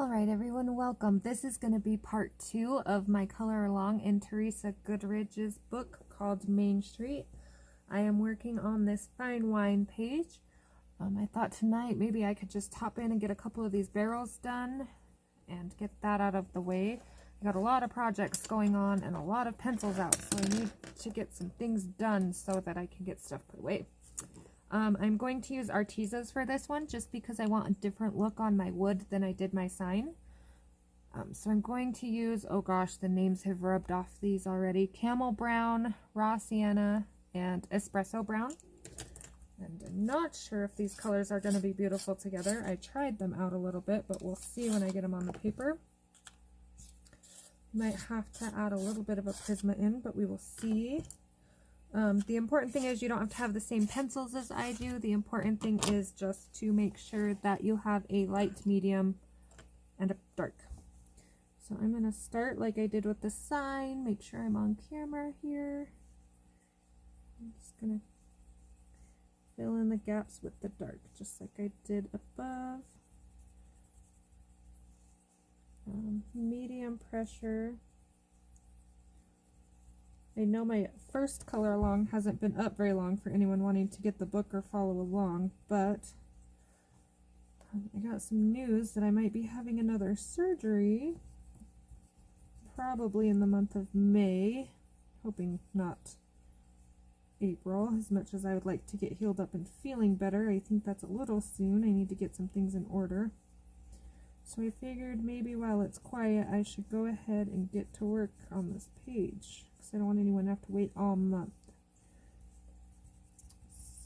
Alright everyone, welcome. This is going to be part 2 of my color along in Teresa Goodridge's book called Mainstreet. I am working on this fine wine page. I thought tonight maybe I could just hop in and get a couple of these barrels done and get that out of the way. I got a lot of projects going on and a lot of pencils out, so I need to get some things done so that I can get stuff put away. I'm going to use Artezas for this one just because I want a different look on my wood than I did my sign. So I'm going to use, oh gosh, the names have rubbed off these already, Camel Brown, Raw Sienna, and Espresso Brown. And I'm not sure if these colors are going to be beautiful together. I tried them out a little bit, but we'll see when I get them on the paper. Might have to add a little bit of a Prisma in, but we will see. The important thing is you don't have to have the same pencils as I do. The important thing is just to make sure that you have a light, medium, and a dark. So I'm going to start like I did with the sign. Make sure I'm on camera here. I'm just going to fill in the gaps with the dark, just like I did above. Medium pressure. I know my first color along hasn't been up very long for anyone wanting to get the book or follow along, but I got some news that I might be having another surgery, probably in the month of May, hoping not April, as much as I would like to get healed up and feeling better. I think that's a little soon. I need to get some things in order. So I figured maybe while it's quiet, I should go ahead and get to work on this page, because I don't want anyone to have to wait all month.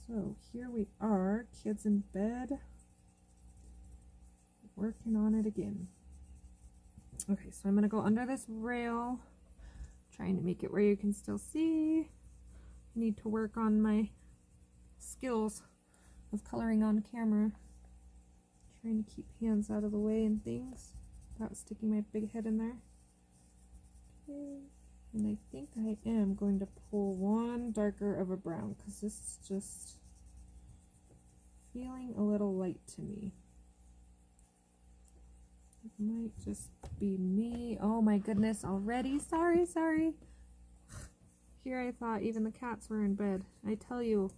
So here we are, kids in bed, working on it again. Okay, so I'm going to go under this rail, trying to make it where you can still see. I need to work on my skills of coloring on camera. Trying to keep hands out of the way and things without sticking my big head in there. Okay. And I think I am going to pull one darker of a brown because this is just feeling a little light to me. It might just be me. Oh my goodness, already? Sorry. Here I thought even the cats were in bed. I tell you,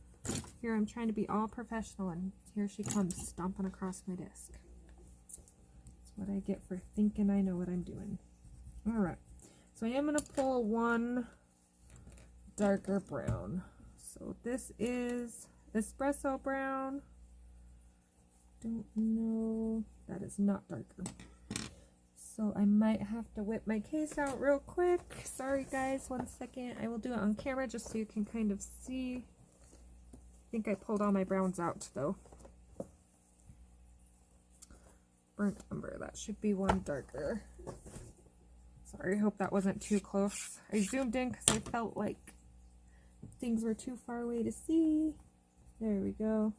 here I'm trying to be all professional and here she comes stomping across my desk. That's what I get for thinking I know what I'm doing. Alright, so I am going to pull one darker brown. So this is Espresso Brown. Don't know, that is not darker. So I might have to whip my case out real quick. Sorry guys, 1 second. I will do it on camera just so you can kind of see. I think I pulled all my browns out though. Burnt umber, that should be one darker. Sorry, hope that wasn't too close. I zoomed in because I felt like things were too far away to see. There we go.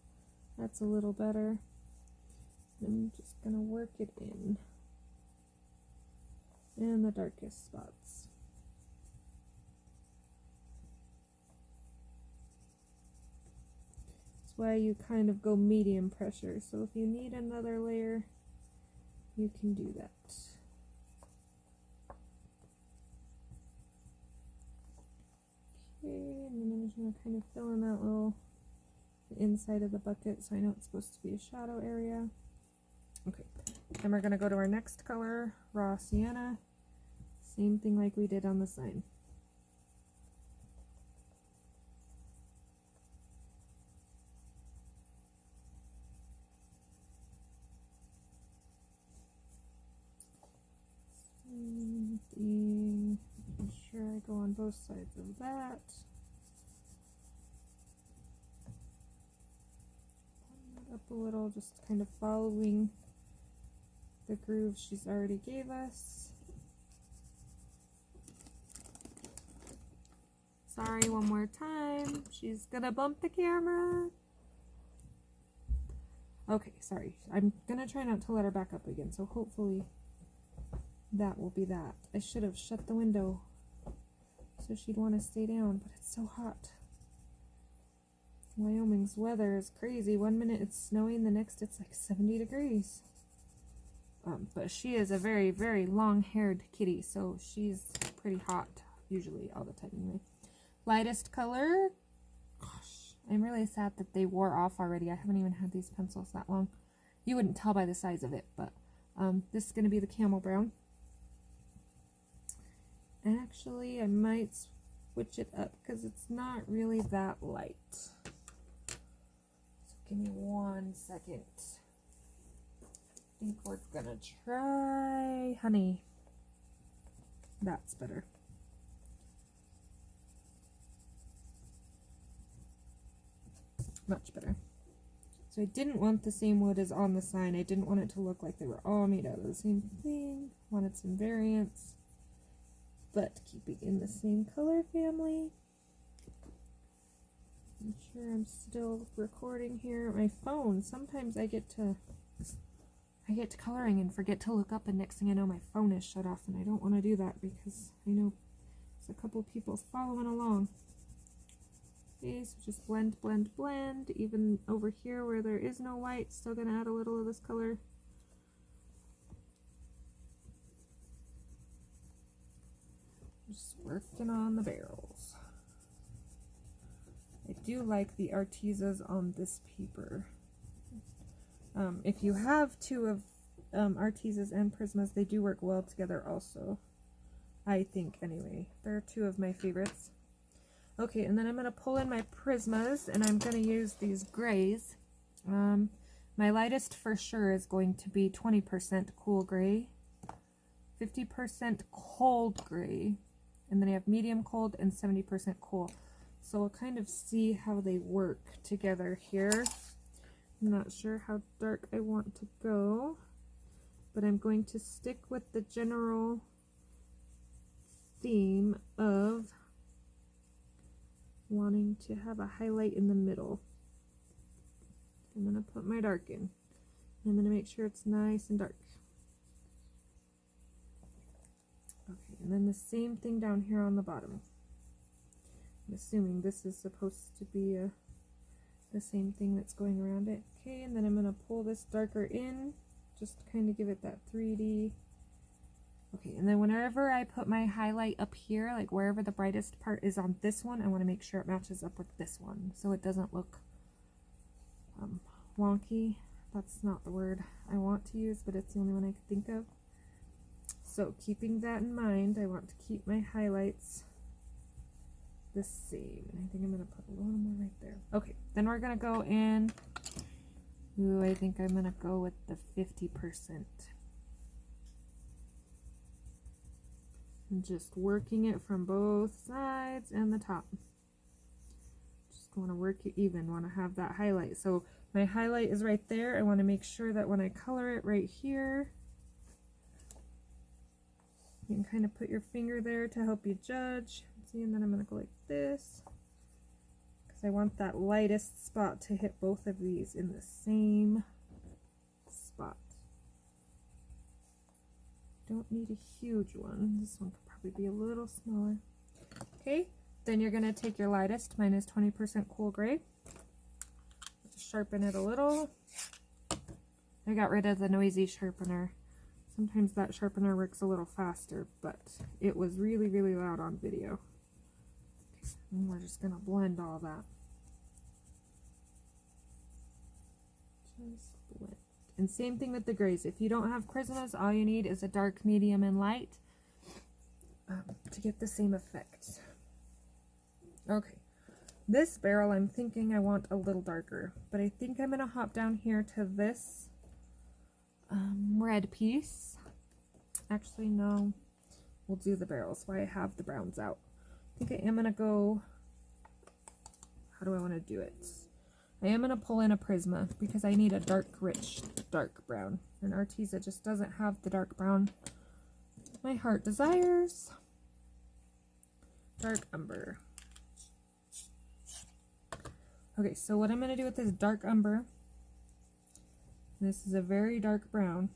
That's a little better. I'm just going to work it in the darkest spots. That's why you kind of go medium pressure. So if you need another layer, you can do that. Okay, and then I'm just going to kind of fill in that little inside of the bucket so I know it's supposed to be a shadow area. Okay, then we're going to go to our next color, Raw Sienna. Same thing like we did on the sign. Making sure I go on both sides of that. Pulling it up a little, just kind of following the groove she's already gave us. Sorry, one more time. She's gonna bump the camera. Okay, sorry. I'm gonna try not to let her back up again, so hopefully that will be that. I should have shut the window so she'd want to stay down, but it's so hot. Wyoming's weather is crazy. 1 minute it's snowing, the next it's like 70 degrees. But she is a very, very long-haired kitty, so she's pretty hot, usually, all the time anyway. Lightest color, gosh, I'm really sad that they wore off already. I haven't even had these pencils that long. You wouldn't tell by the size of it, but this is going to be the Camel Brown. Actually, I might switch it up because it's not really that light. So give me 1 second. I think we're gonna try Honey. That's better. Much better. So I didn't want the same wood as on the sign. I didn't want it to look like they were all made out of the same thing. Wanted some variance, but keeping in the same color family. I'm sure I'm still recording here. My phone, sometimes I get to coloring and forget to look up, and next thing I know my phone is shut off, and I don't want to do that because I know there's a couple people following along. Okay, so just blend, blend, blend. Even over here where there is no white, still going to add a little of this color. Just working on the barrels. I do like the Artezas on this paper. If you have two of Artezas and Prismas, they do work well together also. I think, anyway. They're two of my favorites. Okay, and then I'm going to pull in my Prismas, and I'm going to use these grays. My lightest for sure is going to be 20% cool gray, 50% cold gray, and then I have medium cold and 70% cool. So we'll kind of see how they work together here. I'm not sure how dark I want to go, but I'm going to stick with the general theme of wanting to have a highlight in the middle. I'm going to put my dark in. I'm going to make sure it's nice and dark. Okay, and then the same thing down here on the bottom. I'm assuming this is supposed to be the same thing that's going around it. Okay, and then I'm going to pull this darker in, just to kind of give it that 3D. Okay, and then whenever I put my highlight up here, like wherever the brightest part is on this one, I want to make sure it matches up with this one, so it doesn't look wonky. That's not the word I want to use, but it's the only one I could think of. So keeping that in mind, I want to keep my highlights the same. And I think I'm going to put a little more right there. Okay, then we're going to go in. Ooh, I think I'm going to go with the 50%. And just working it from both sides and the top. Just want to work it even, want to have that highlight. So my highlight is right there. I want to make sure that when I color it right here, you can kind of put your finger there to help you judge. See, and then I'm going to go like this, because I want that lightest spot to hit both of these in the same spot. Don't need a huge one. This one could probably be a little smaller. Okay, then you're going to take your lightest, mine is 20% cool gray. Sharpen it a little. I got rid of the noisy sharpener. Sometimes that sharpener works a little faster, but it was really, really loud on video. And we're just going to blend all that. Just blend. And same thing with the grays. If you don't have Prismas, all you need is a dark, medium, and light to get the same effect. Okay. This barrel, I'm thinking I want a little darker, but I think I'm going to hop down here to this red piece. Actually, no. We'll do the barrels while I have the browns out. I think I am going to go, how do I want to do it? I am going to pull in a Prisma because I need a dark, rich, dark brown. And Arteza just doesn't have the dark brown my heart desires. Dark umber. Okay, so what I'm going to do with this dark umber, this is a very dark brown,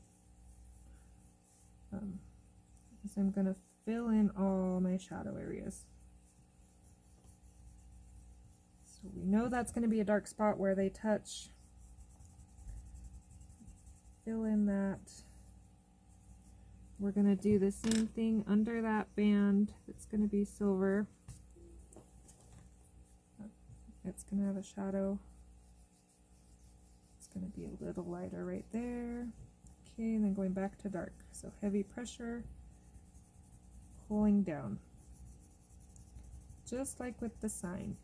is I'm going to fill in all my shadow areas. So we know that's going to be a dark spot where they touch. Fill in that we're going to do the same thing under that band. It's going to be silver. It's going to have a shadow. It's going to be a little lighter right there. Okay, and then going back to dark. So heavy pressure, pulling down. Just like with the sign.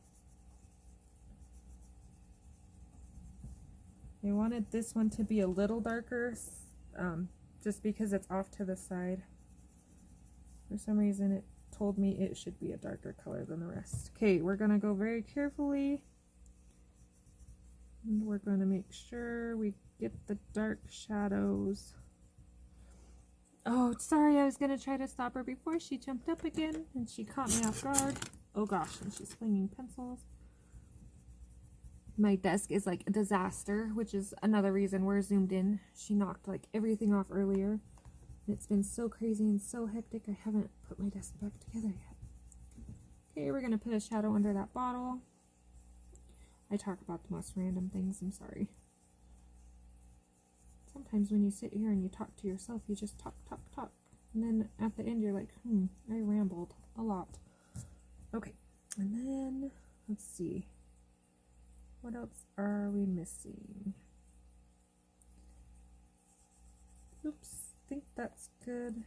I wanted this one to be a little darker, just because it's off to the side. For some reason it told me it should be a darker color than the rest. Okay, we're going to go very carefully. And we're going to make sure we get the dark shadows. Oh, sorry, I was going to try to stop her before she jumped up again, and she caught me off guard. Oh gosh, and she's flinging pencils. My desk is like a disaster, which is another reason we're zoomed in. She knocked like everything off earlier. It's been so crazy and so hectic, I haven't put my desk back together yet. Okay, we're going to put a shadow under that bottle. I talk about the most random things, I'm sorry. Sometimes when you sit here and you talk to yourself, you just talk. And then at the end you're like, I rambled a lot. Okay, and then, let's see. What else are we missing? Oops, I think that's good.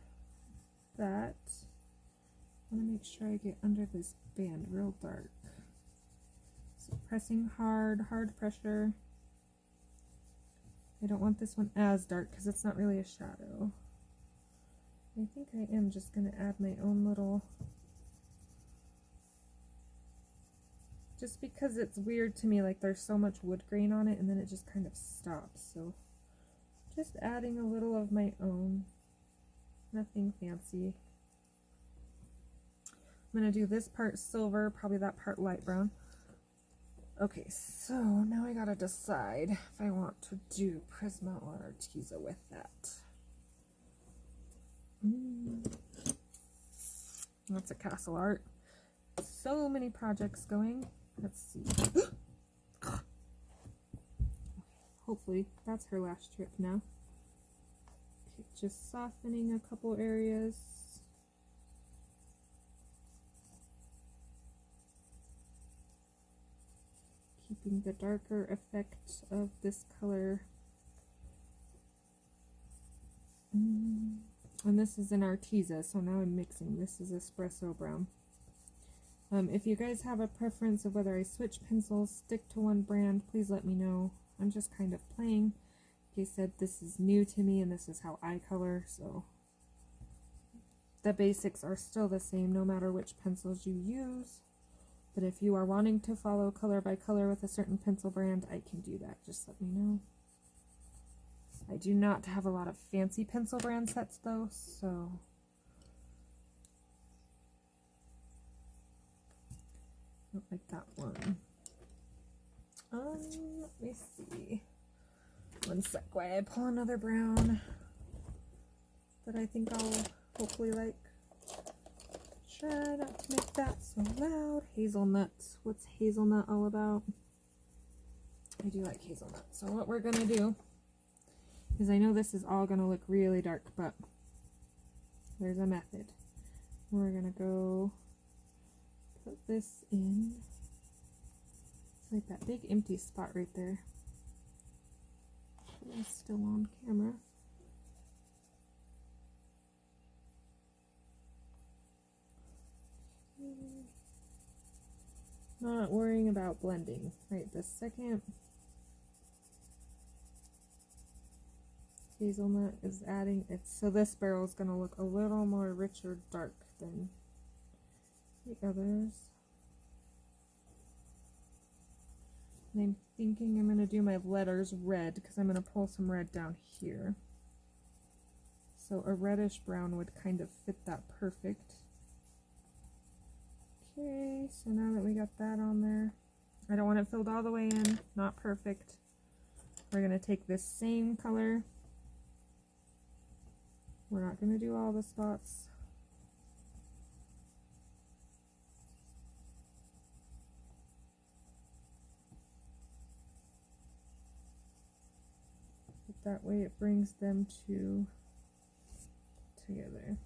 That. I want to make sure I get under this band real dark. So pressing hard pressure. I don't want this one as dark because it's not really a shadow. I think I am just going to add my own little... Just because it's weird to me, like there's so much wood grain on it and then it just kind of stops. So just adding a little of my own. Nothing fancy. I'm going to do this part silver, probably that part light brown. Okay, so now I gotta decide if I want to do Prisma or Arteza with that. That's a castle art. So many projects going. Let's see. Hopefully that's her last trip now. Okay, just softening a couple areas. Keeping the darker effect of this color. And this is an Arteza, so now I'm mixing. This is espresso brown. If you guys have a preference of whether I switch pencils, stick to one brand, please let me know. I'm just kind of playing. Like I said, this is new to me and this is how I color, so the basics are still the same no matter which pencils you use. But if you are wanting to follow color by color with a certain pencil brand, I can do that. Just let me know. I do not have a lot of fancy pencil brand sets though, so... Not like that one. Let me see. One sec while I pull another brown that I think I'll hopefully like. Try not to make that so loud. Hazelnuts. What's hazelnut all about? I do like hazelnut. So what we're gonna do is, I know this is all gonna look really dark, but there's a method. We're gonna go put this in. It's like that big empty spot right there. It's still on camera. Not worrying about blending right this second. Hazelnut is adding it, so this barrel is going to look a little more richer dark than the others. And I'm thinking I'm going to do my letters red because I'm going to pull some red down here. So a reddish brown would kind of fit that perfect. Okay, so now that we got that on there, I don't want it filled all the way in, not perfect. We're going to take this same color. We're not going to do all the spots. But that way it brings them to together.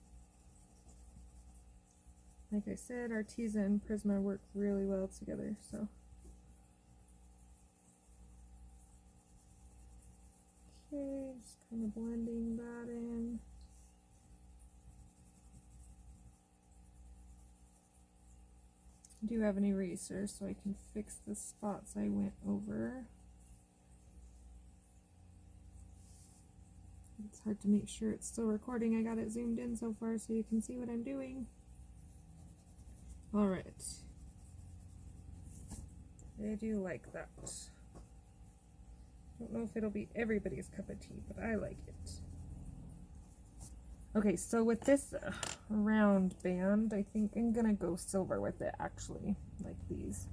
Like I said, Arteza and Prisma work really well together, so. Okay, just kind of blending that in. I do have an eraser so I can fix the spots I went over. It's hard to make sure it's still recording. I got it zoomed in so far so you can see what I'm doing. Alright. I do like that. Don't know if it'll be everybody's cup of tea, but I like it. Okay, so with this round band, I think I'm gonna go silver with it, actually, like these.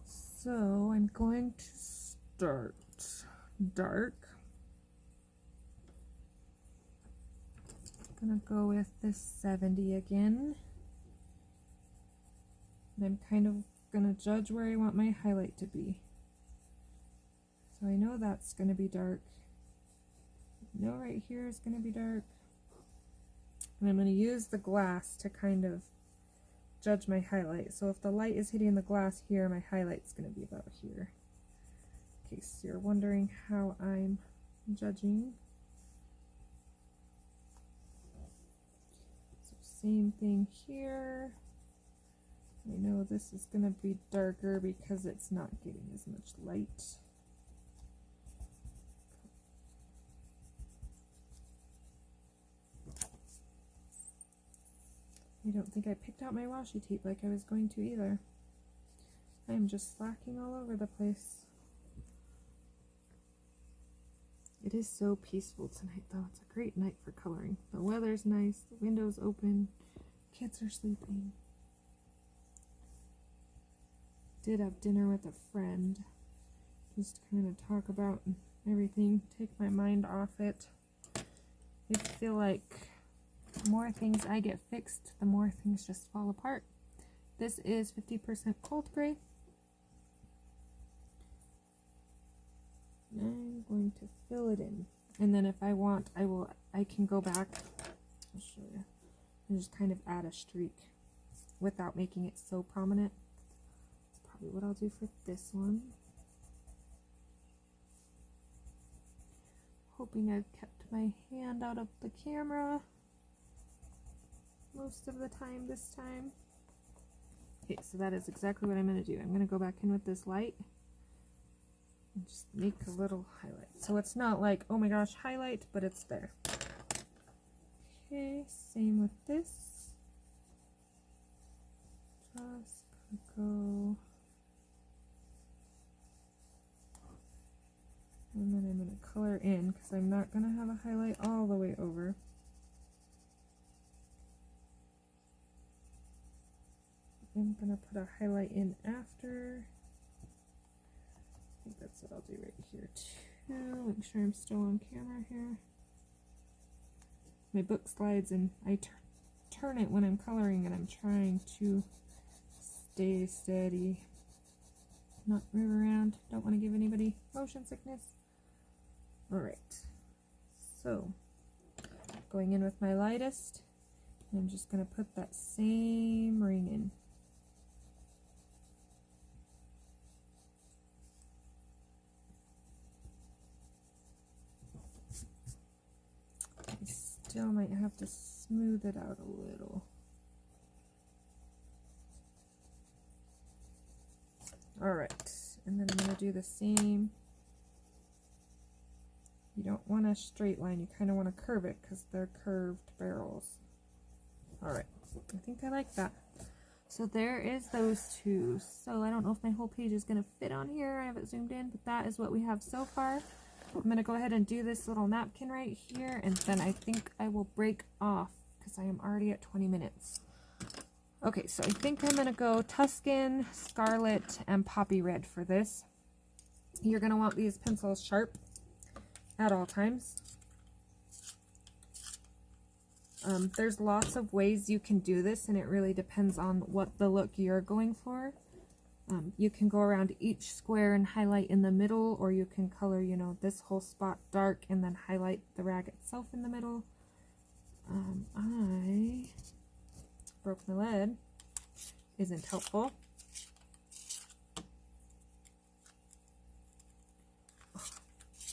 So I'm going to start dark. I'm gonna go with this 70 again. And I'm kind of gonna judge where I want my highlight to be. So I know that's gonna be dark. I know right here is gonna be dark. And I'm gonna use the glass to kind of judge my highlight. So if the light is hitting the glass here, my highlight's gonna be about here. In case you're wondering how I'm judging. Same thing here. I know this is going to be darker because it's not getting as much light. I don't think I picked out my washi tape like I was going to either. I am just slacking all over the place. It is so peaceful tonight, though. It's a great night for coloring. The weather's nice, the window's open, kids are sleeping. Did have dinner with a friend. Just kind of talk about everything, take my mind off it. I feel like the more things I get fixed, the more things just fall apart. This is 50% cold gray. I'm going to fill it in, and then if I want, I can go back, I'll show you, and just kind of add a streak without making it so prominent. That's probably what I'll do for this one. Hoping I've kept my hand out of the camera most of the time this time. Okay, so that is exactly what I'm going to do. I'm going to go back in with this light and just make a little highlight. So it's not like, oh my gosh, highlight, but it's there. Okay, same with this. Just go. And then I'm going to color in because I'm not going to have a highlight all the way over. I'm going to put a highlight in after. I think that's what I'll do right here too. Make sure I'm still on camera here. My book slides and I turn it when I'm coloring, and I'm trying to stay steady. Not move around. Don't want to give anybody motion sickness. Alright. So, going in with my lightest, I'm just going to put that same ring in. Still might have to smooth it out a little. Alright, and then I'm going to do the same. You don't want a straight line, you kind of want to curve it because they're curved barrels. Alright, I think I like that. So there is those two. So I don't know if my whole page is going to fit on here. I have it zoomed in, but that is what we have so far. I'm going to go ahead and do this little napkin right here, and then I think I will break off because I am already at 20 minutes. Okay, so I think I'm going to go Tuscan, Scarlet, and Poppy Red for this. You're going to want these pencils sharp at all times. There's lots of ways you can do this, and it really depends on what the look you're going for. You can go around each square and highlight in the middle, or you can color, you know, this whole spot dark and then highlight the rag itself in the middle. I broke my lead. Isn't helpful.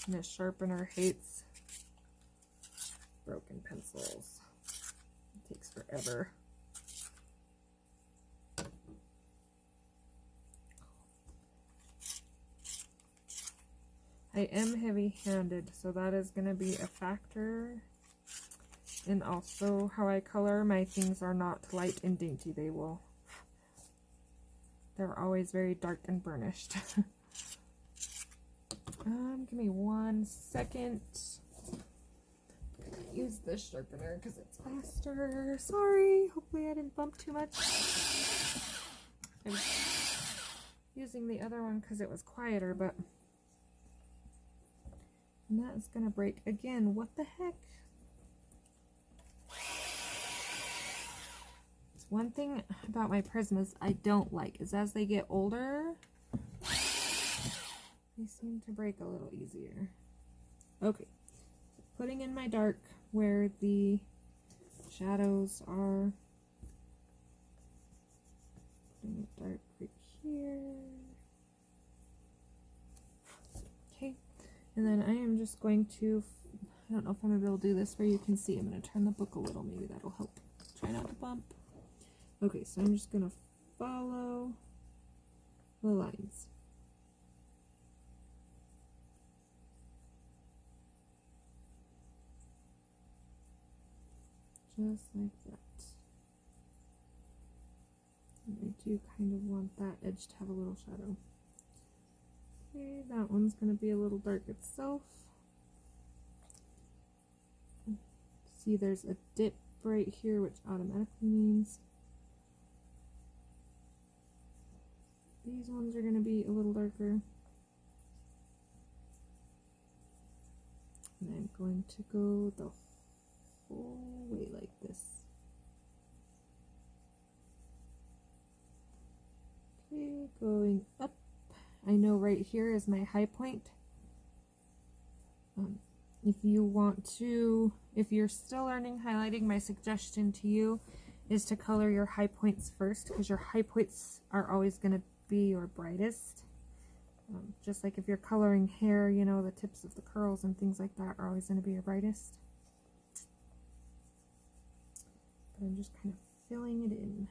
This sharpener hates broken pencils. It takes forever. I am heavy-handed, so that is going to be a factor. And also how I color. My things are not light and dainty. They're always very dark and burnished. Give me 1 second. I'm gonna use this sharpener because it's faster. Sorry, hopefully I didn't bump too much. I was using the other one because it was quieter, but... And that is gonna break again. What the heck? One thing about my Prismas I don't like is as they get older, they seem to break a little easier. Okay, so putting in my dark where the shadows are. Putting it dark right here. Okay, and then I am just going to, I don't know if I'm going to be able to do this where you can see. I'm going to turn the book a little, maybe that'll help. Try not to bump. Okay, so I'm just going to follow the lines. Just like that. And I do kind of want that edge to have a little shadow. Okay, that one's going to be a little dark itself. See, there's a dip right here, which automatically means these ones are going to be a little darker. And I'm going to go the whole way like this. Okay, going up. I know right here is my high point. If you want to, if you're still learning highlighting, my suggestion to you is to color your high points first, because your high points are always going to be your brightest. Just like if you're coloring hair, you know, the tips of the curls and things like that are always going to be your brightest. But I'm just kind of filling it in.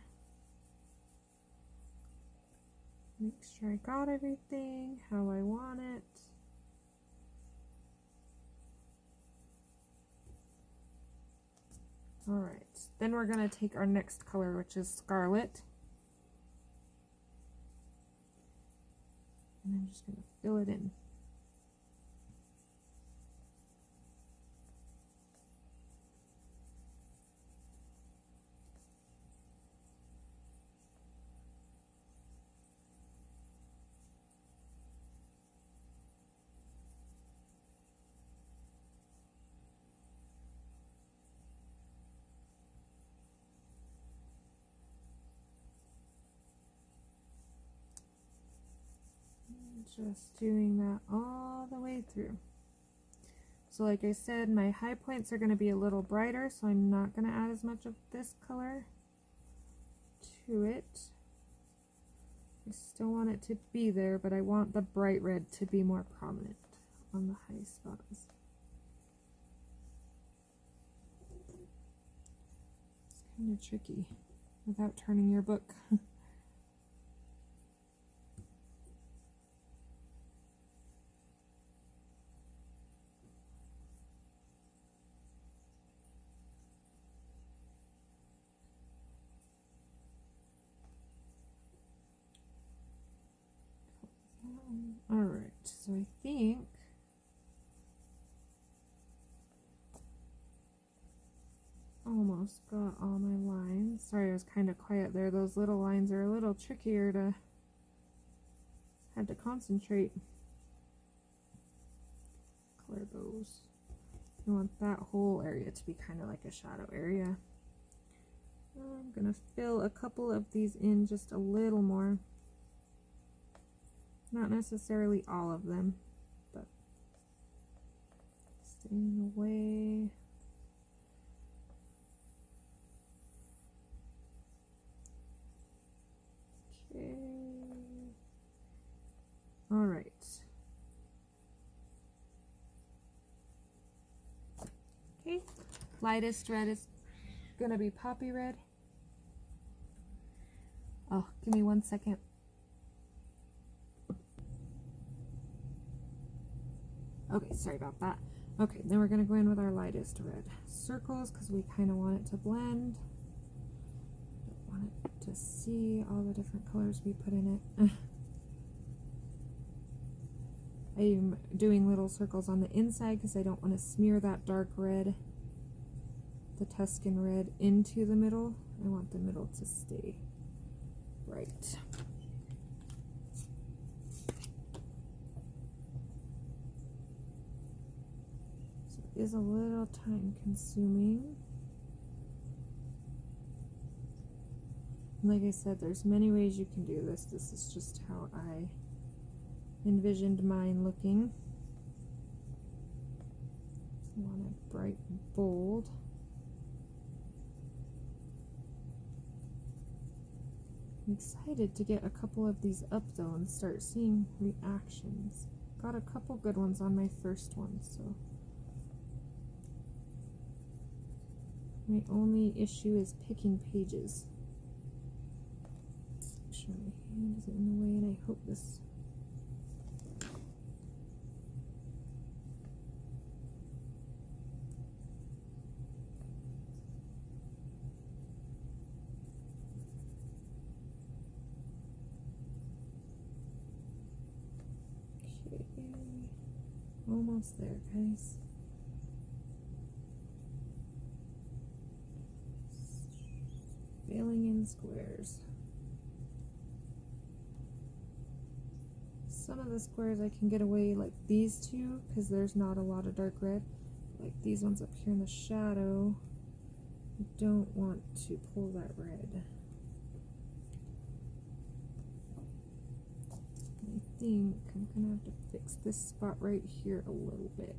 Make sure I got everything how I want it. Alright, then we're going to take our next color, which is Scarlett. And I'm just going to fill it in. Just doing that all the way through. So like I said, my high points are going to be a little brighter, so I'm not going to add as much of this color to it. I still want it to be there, but I want the bright red to be more prominent on the high spots. It's kind of tricky without turning your book. Alright, so I think almost got all my lines. Sorry, I was kind of quiet there. Those little lines are a little trickier to, had to concentrate. Color those. You want that whole area to be kind of like a shadow area. I'm gonna fill a couple of these in just a little more. Not necessarily all of them, but staying away. Okay. All right. Okay. Lightest red is gonna be poppy red. Oh, give me 1 second. Okay, sorry about that. Okay, then we're gonna go in with our lightest red circles because we kind of want it to blend. Don't want it to see all the different colors we put in it. I'm doing little circles on the inside because I don't want to smear that dark red, the Tuscan red, into the middle. I want the middle to stay right. So it is a little time consuming. Like I said, there's many ways you can do this. This is just how I envisioned mine looking. I want it bright and bold. I'm excited to get a couple of these up though and start seeing reactions. Got a couple good ones on my first one, so my only issue is picking pages. Make sure my hand isn't in the way, and I hope this almost there, guys. Filling in squares. Some of the squares I can get away like these two because there's not a lot of dark red. Like these ones up here in the shadow. I don't want to pull that red. I think I'm gonna have to fix this spot right here a little bit.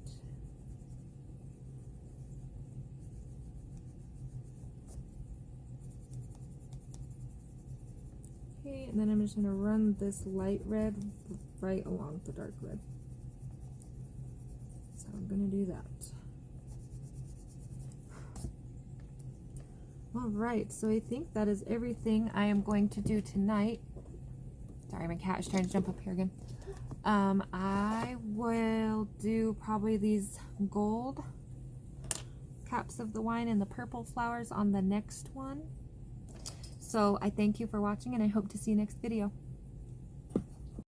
Okay, and then I'm just gonna run this light red right along the dark red. So I'm gonna do that. Alright, so I think that is everything I am going to do tonight. Sorry, my cat is trying to jump up here again. I will do probably these gold caps of the wine and the purple flowers on the next one. So I thank you for watching, and I hope to see you next video.